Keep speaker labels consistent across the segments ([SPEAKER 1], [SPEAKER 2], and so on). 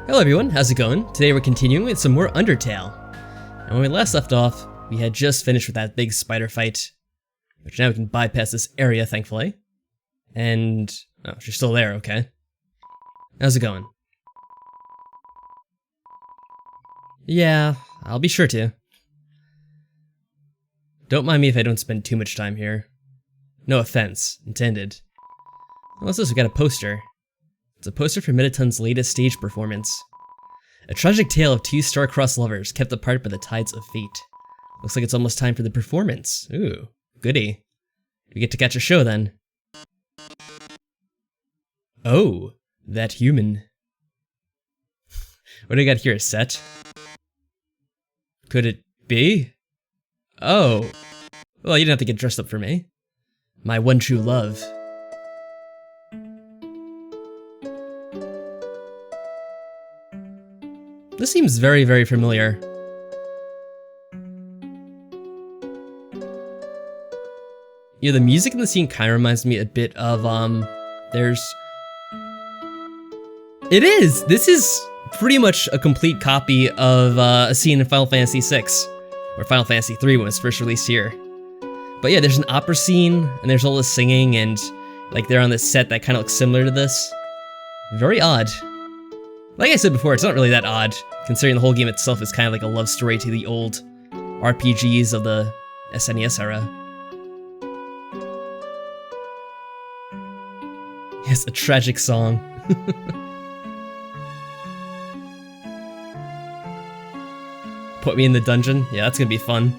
[SPEAKER 1] Hello everyone, how's it going? Today we're continuing with some more Undertale. And when we last left off, we had just finished with that big spider fight, which now we can bypass this area, thankfully. And, oh, she's still there, okay. How's it going? Yeah, I'll be sure to. Don't mind me if I don't spend too much time here. No offense, intended. What's this? We got a poster. It's a poster for Mettaton's latest stage performance. A tragic tale of two star-crossed lovers kept apart by the tides of fate. Looks like it's almost time for the performance. Ooh, goody. We get to catch a show then. Oh, that human. What do we got here, a set? Could it be? Oh. Well, you didn't have to get dressed up for me. My one true love. This seems very, very familiar. Yeah, the music in the scene kind of reminds me a bit of, It is! This is pretty much a complete copy of a scene in Final Fantasy VI, or Final Fantasy III when it was first released here. But yeah, there's an opera scene, and there's all this singing, and like they're on this set that kind of looks similar to this. Very odd. Like I said before, it's not really that odd, considering the whole game itself is kind of like a love story to the old RPGs of the SNES era. Yes, a tragic song. Put me in the dungeon? Yeah, that's gonna be fun.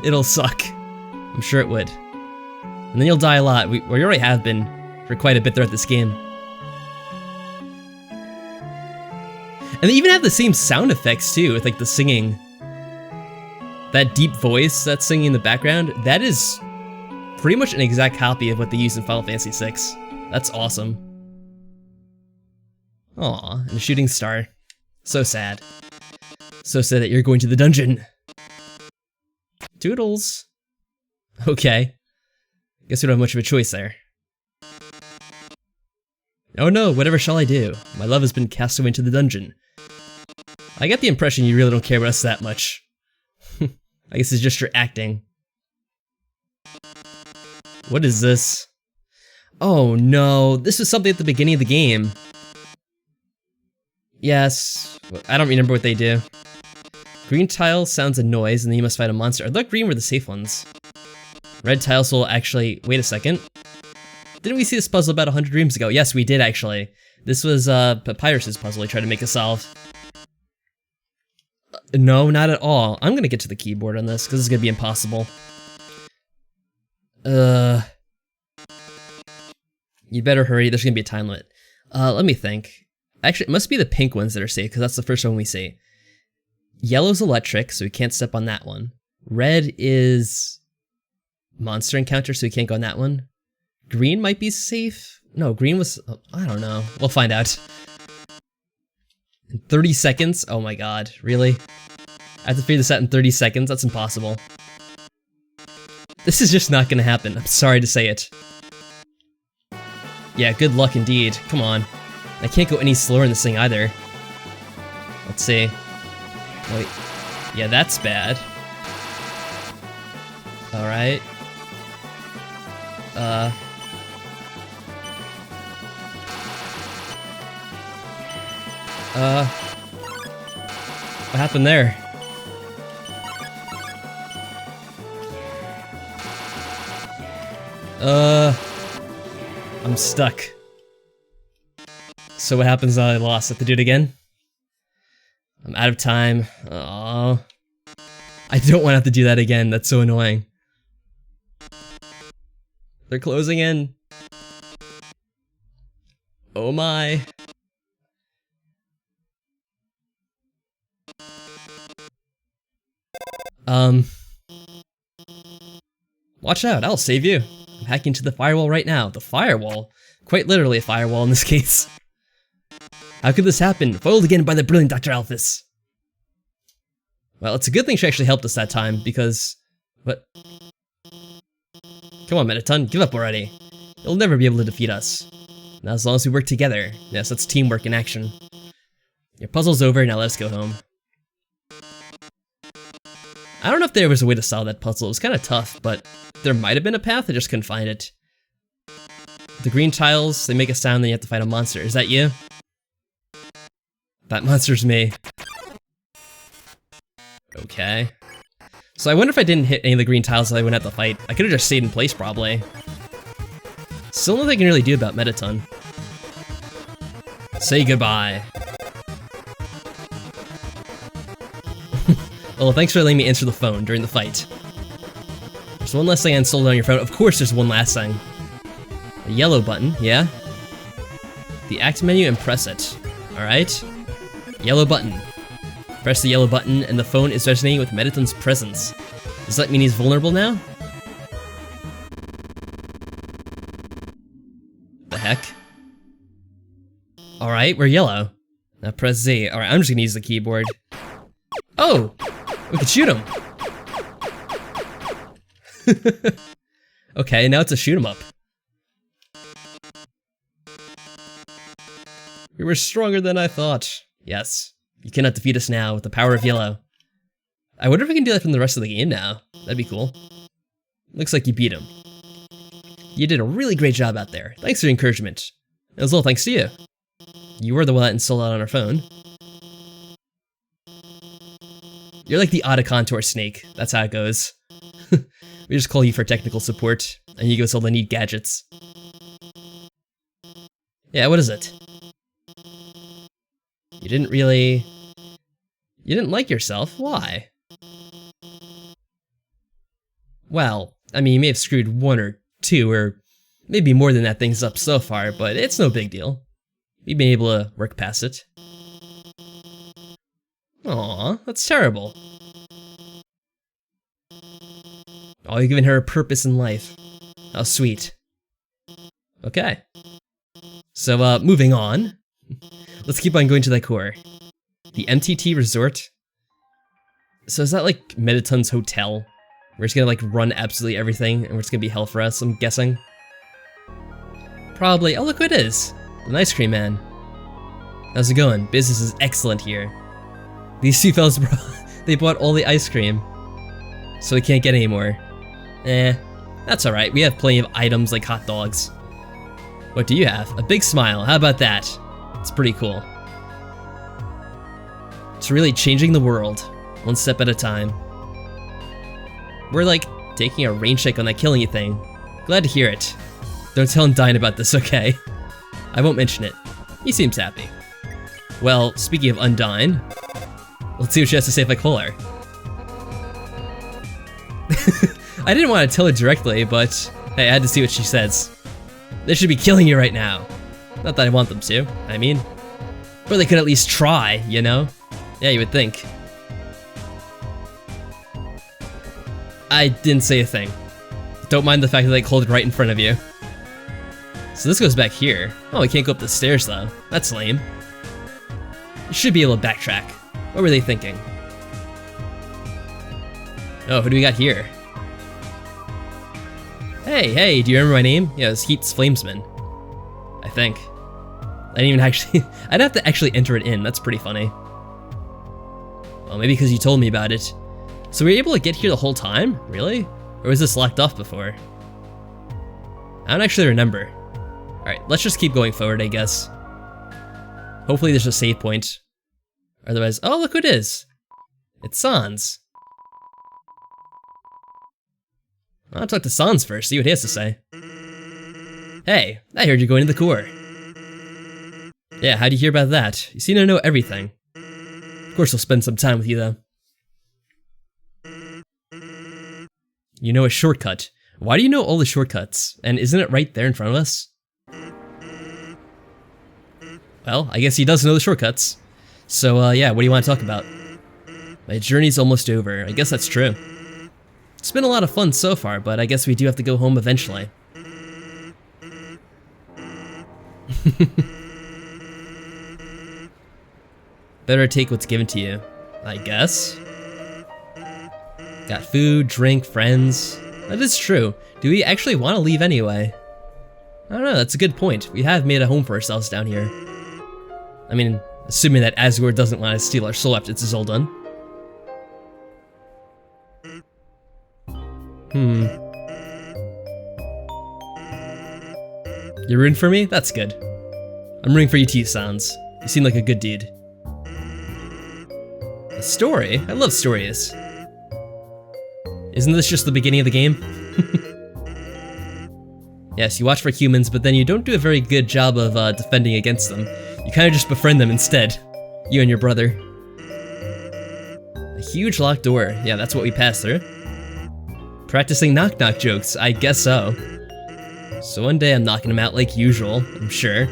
[SPEAKER 1] It'll suck. I'm sure it would. And then you'll die a lot. We already have been for quite a bit throughout this game. And they even have the same sound effects too, with like the singing. That deep voice that's singing in the background, that is pretty much an exact copy of what they use in Final Fantasy VI. That's awesome. Aw, and a shooting star. So sad. So sad that you're going to the dungeon. Toodles. Okay. Guess we don't have much of a choice there. Oh no, whatever shall I do? My love has been cast away into the dungeon. I get the impression you really don't care about us that much. I guess it's just your acting. What is this? Oh no, this was something at the beginning of the game. Yes, I don't remember what they do. Green tile sounds a noise and then you must fight a monster. I thought green were the safe ones. Red tiles will actually, wait a second. Didn't we see this puzzle about 100 dreams ago? Yes, we did actually. This was Papyrus's puzzle he tried to make us solve. No, not at all. I'm gonna get to the keyboard on this, because it's gonna be impossible. You better hurry, there's gonna be a time limit. Let me think. Actually, it must be the pink ones that are safe, because that's the first one we see. Yellow's electric, so we can't step on that one. Red is monster encounter, so we can't go on that one. Green might be safe? No, green was... I don't know. We'll find out. In 30 seconds? Oh my god, really? I have to figure this out in 30 seconds? That's impossible. This is just not gonna happen. I'm sorry to say it. Yeah, good luck indeed. Come on. I can't go any slower in this thing either. Let's see. Wait. Yeah, that's bad. Alright. What happened there? I'm stuck. So what happens now I lost? Have to do it again? I'm out of time. Aww. I don't want to have to do that again, that's so annoying. They're closing in. Oh my. Watch out, I'll save you. I'm hacking into the firewall right now. The firewall? Quite literally a firewall in this case. How could this happen? Foiled again by the brilliant Dr. Alphys. Well, it's a good thing she actually helped us that time, because... What? Come on, Mettaton, give up already. You'll never be able to defeat us. Now as long as we work together. Yes, that's teamwork in action. Your puzzle's over, now let's go home. I don't know if there was a way to solve that puzzle. It was kind of tough, but there might have been a path, I just couldn't find it. The green tiles, they make a sound, then you have to fight a monster. Is that you? That monster's me. Okay. So I wonder if I didn't hit any of the green tiles that I wouldn't have to fight. I could have just stayed in place, probably. Still nothing I can really do about Mettaton. Say goodbye. Well, thanks for letting me answer the phone during the fight. There's one last thing I installed on your phone. Of course there's one last thing. A yellow button, yeah? The act menu and press it. Alright. Yellow button. Press the yellow button and the phone is resonating with Mettaton's presence. Does that mean he's vulnerable now? The heck? Alright, we're yellow. Now press Z. Alright, I'm just gonna use the keyboard. Oh! We can shoot him! Okay, now it's a shoot 'em up. We were stronger than I thought. Yes. You cannot defeat us now with the power of yellow. I wonder if we can do that from the rest of the game now. That'd be cool. Looks like you beat him. You did a really great job out there. Thanks for the encouragement. As well, thanks to you. You were the one that installed it on our phone. You're like the Autocontour snake. That's how it goes. We just call you for technical support, and you give us all the neat gadgets. Yeah, what is it? You didn't really... You didn't like yourself? Why? Well, I mean, you may have screwed one or two, or maybe more than that things up so far, but it's no big deal. We've been able to work past it. Aw, that's terrible. Oh, you've given her a purpose in life. How sweet. Okay. So, moving on. Let's keep on going to the core. The MTT Resort. So is that like Mettaton's hotel? We're just gonna like run absolutely everything and we're just gonna be hell for us, I'm guessing? Probably. Oh, look who it is. An ice cream man. How's it going? Business is excellent here. These two fellas they bought all the ice cream. So we can't get any more. That's alright. We have plenty of items like hot dogs. What do you have? A big smile. How about that? It's pretty cool. It's really changing the world, one step at a time. We're like taking a rain check on that killing you thing. Glad to hear it. Don't tell Undyne about this, okay? I won't mention it. He seems happy. Well, speaking of Undyne, let's see what she has to say if I call her. I didn't want to tell her directly, but hey, I had to see what she says. They should be killing you right now. Not that I want them to, I mean. But they could at least try, you know? Yeah, you would think. I didn't say a thing. Don't mind the fact that they called it right in front of you. So this goes back here. Oh, we can't go up the stairs though. That's lame. You should be able to backtrack. What were they thinking? Oh, who do we got here? Hey, do you remember my name? Yeah, it's Heat's Flamesman. I think. I didn't even actually... I'd have to actually enter it in, that's pretty funny. Well, maybe because you told me about it. So were you able to get here the whole time? Really? Or was this locked off before? I don't actually remember. Alright, let's just keep going forward, I guess. Hopefully there's a save point. Otherwise... Oh, look who it is! It's Sans. I'll talk to Sans first, see what he has to say. Hey, I heard you're going to the core. Yeah, how'd you hear about that? You seem to know everything. Of course I'll spend some time with you, though. You know a shortcut. Why do you know all the shortcuts? And isn't it right there in front of us? Well, I guess he does know the shortcuts. So, yeah, what do you want to talk about? My journey's almost over. I guess that's true. It's been a lot of fun so far, but I guess we do have to go home eventually. Better take what's given to you, I guess. Got food, drink, friends. That is true. Do we actually want to leave anyway? I don't know, that's a good point. We have made a home for ourselves down here. I mean, assuming that Asgore doesn't want to steal our soul after this is all done. You're rooting for me? That's good. I'm rooting for you too, Sans. You seem like a good dude. A story? I love stories. Isn't this just the beginning of the game? Yes, you watch for humans, but then you don't do a very good job of defending against them. You kind of just befriend them instead. You and your brother. A huge locked door. Yeah, that's what we passed through. Practicing knock-knock jokes, I guess so. So one day I'm knocking them out like usual, I'm sure.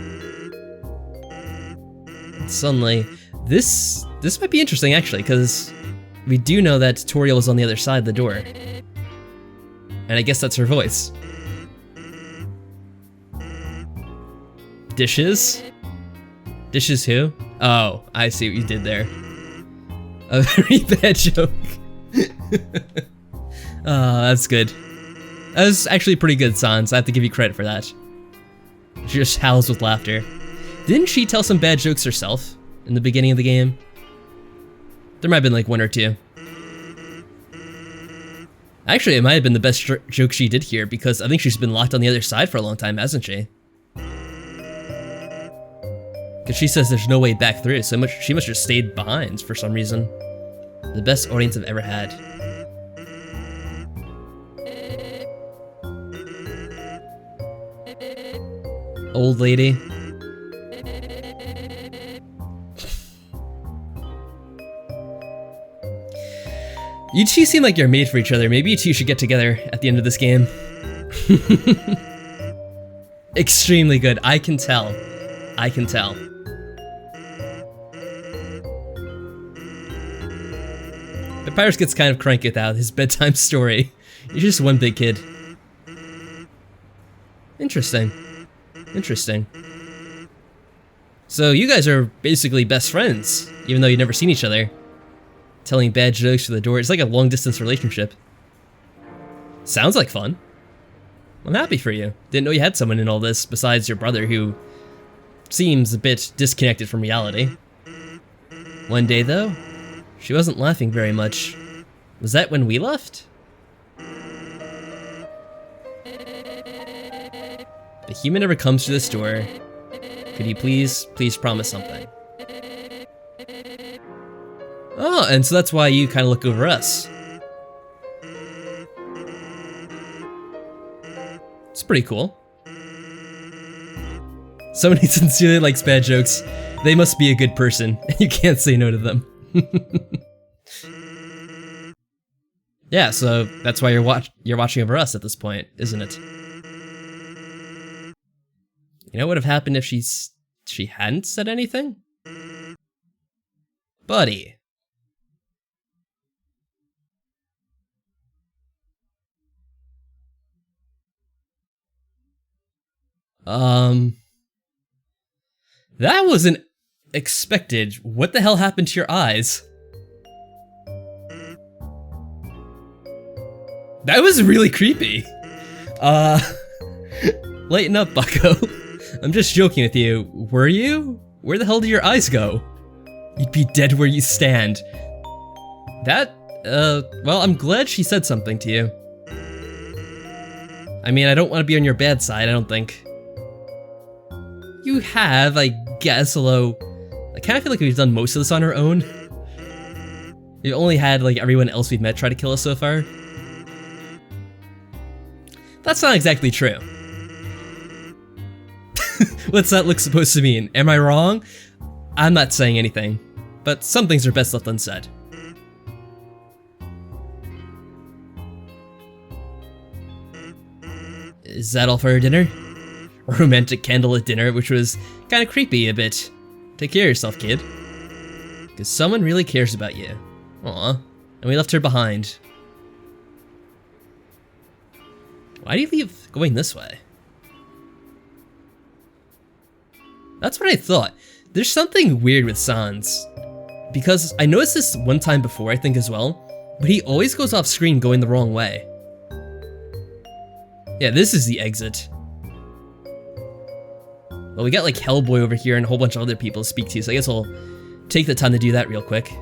[SPEAKER 1] And suddenly, this might be interesting actually, because we do know that Toriel is on the other side of the door. And I guess that's her voice. Dishes? Dishes who? Oh, I see what you did there. A very bad joke. That's good. That was actually pretty good, Sans. I have to give you credit for that. She just howls with laughter. Didn't she tell some bad jokes herself in the beginning of the game? There might have been like one or two. Actually, it might have been the best joke she did here, because I think she's been locked on the other side for a long time, hasn't she? Because she says there's no way back through, so she must have stayed behind for some reason. The best audience I've ever had. Old lady. You two seem like you're made for each other. Maybe you two should get together at the end of this game. Extremely good. I can tell. I can tell. Papyrus gets kind of cranky without his bedtime story. You're just one big kid. Interesting. Interesting. So you guys are basically best friends, even though you've never seen each other. Telling bad jokes through the door. It's like a long-distance relationship. Sounds like fun. I'm happy for you. Didn't know you had someone in all this besides your brother, who seems a bit disconnected from reality. One day, though, she wasn't laughing very much. Was that when we left? The human never comes to this door. Could you please promise something? Oh, and so that's why you kind of look over us. It's pretty cool. Somebody sincerely likes bad jokes. They must be a good person. You can't say no to them. Yeah, so that's why you're watching over us at this point, isn't it? You know what would have happened if she hadn't said anything? Buddy. That wasn't expected. What the hell happened to your eyes? That was really creepy. Lighten up, bucko. I'm just joking with you. Were you? Where the hell did your eyes go? You'd be dead where you stand. That, well, I'm glad she said something to you. I mean, I don't want to be on your bad side, I don't think. You have, I guess, although I kind of feel like we've done most of this on our own. We've only had, like, everyone else we've met try to kill us so far. That's not exactly true. What's that look supposed to mean? Am I wrong? I'm not saying anything, but some things are best left unsaid. Is that all for our dinner? A romantic candlelit dinner, which was kind of creepy a bit. Take care of yourself, kid. Because someone really cares about you. Aw, and we left her behind. Why do you leave going this way? That's what I thought. There's something weird with Sans. Because I noticed this one time before, I think, as well, but he always goes off screen going the wrong way. Yeah, this is the exit. Well, we got like Hellboy over here and a whole bunch of other people to speak to, so I guess I'll take the time to do that real quick.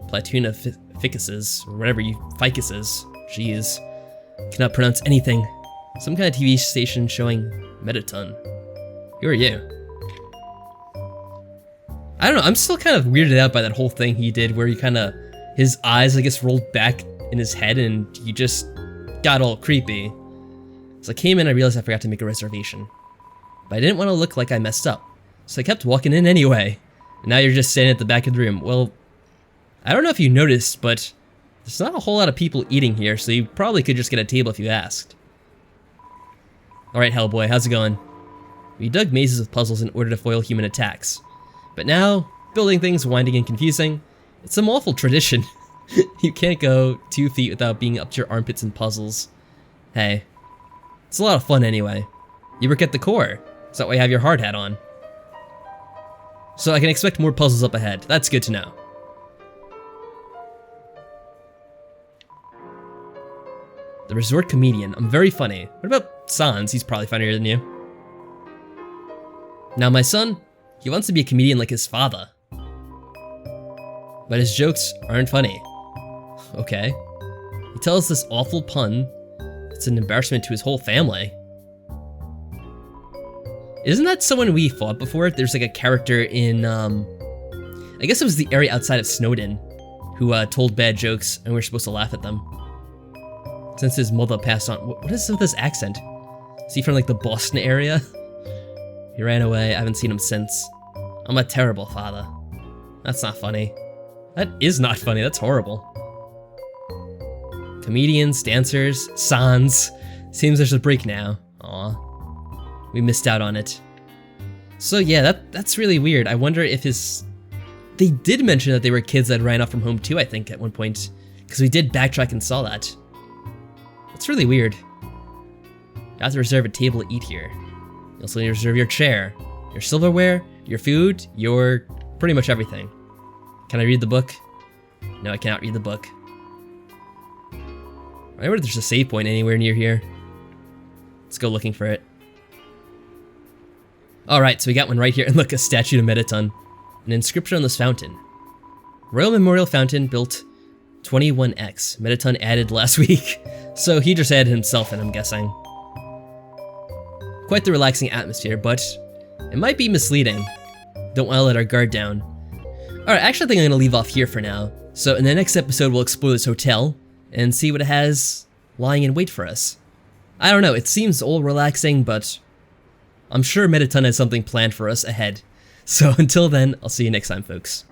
[SPEAKER 1] Platoon of ficuses, or whatever you, ficuses. Jeez. Cannot pronounce anything. Some kind of TV station showing Mettaton. Who are you? I don't know, I'm still kind of weirded out by that whole thing he did where he his eyes, I guess, rolled back in his head and he just got all creepy. So I came in and I realized I forgot to make a reservation. But I didn't want to look like I messed up. So I kept walking in anyway. And now you're just standing at the back of the room. Well, I don't know if you noticed, but there's not a whole lot of people eating here, so you probably could just get a table if you asked. Alright, Hellboy, how's it going? We dug mazes with puzzles in order to foil human attacks. But now, building things winding and confusing, it's some awful tradition. You can't go 2 feet without being up to your armpits in puzzles. Hey, it's a lot of fun anyway. You work at the core, so that way you have your hard hat on. So I can expect more puzzles up ahead. That's good to know. The resort comedian. I'm very funny. What about Sans? He's probably funnier than you. Now my son, he wants to be a comedian like his father. But his jokes aren't funny. Okay. He tells this awful pun. It's an embarrassment to his whole family. Isn't that someone we fought before? There's like a character in, I guess it was the area outside of Snowden, who told bad jokes and we're supposed to laugh at them. Since his mother passed on. What is with this accent? Is he from like the Boston area? He ran away, I haven't seen him since. I'm a terrible father. That's not funny. That is not funny, that's horrible. Comedians, dancers, Sans. Seems there's a break now. Aw. We missed out on it. So yeah, that's really weird. I wonder if his... They did mention that they were kids that ran off from home too, I think, at one point. Because we did backtrack and saw that. That's really weird. You have to reserve a table to eat here. You also need to reserve your chair, your silverware, your food, your... pretty much everything. Can I read the book? No, I cannot read the book. I wonder if there's a save point anywhere near here. Let's go looking for it. Alright, so we got one right here, and look, a statue to Mettaton. An inscription on this fountain. Royal Memorial Fountain built 21X. Mettaton added last week. So he just added himself in, I'm guessing. Quite the relaxing atmosphere, but it might be misleading. Don't want to let our guard down. Alright, actually I think I'm going to leave off here for now. So in the next episode we'll explore this hotel and see what it has lying in wait for us. I don't know, it seems all relaxing, but I'm sure Mettaton has something planned for us ahead. So until then, I'll see you next time, folks.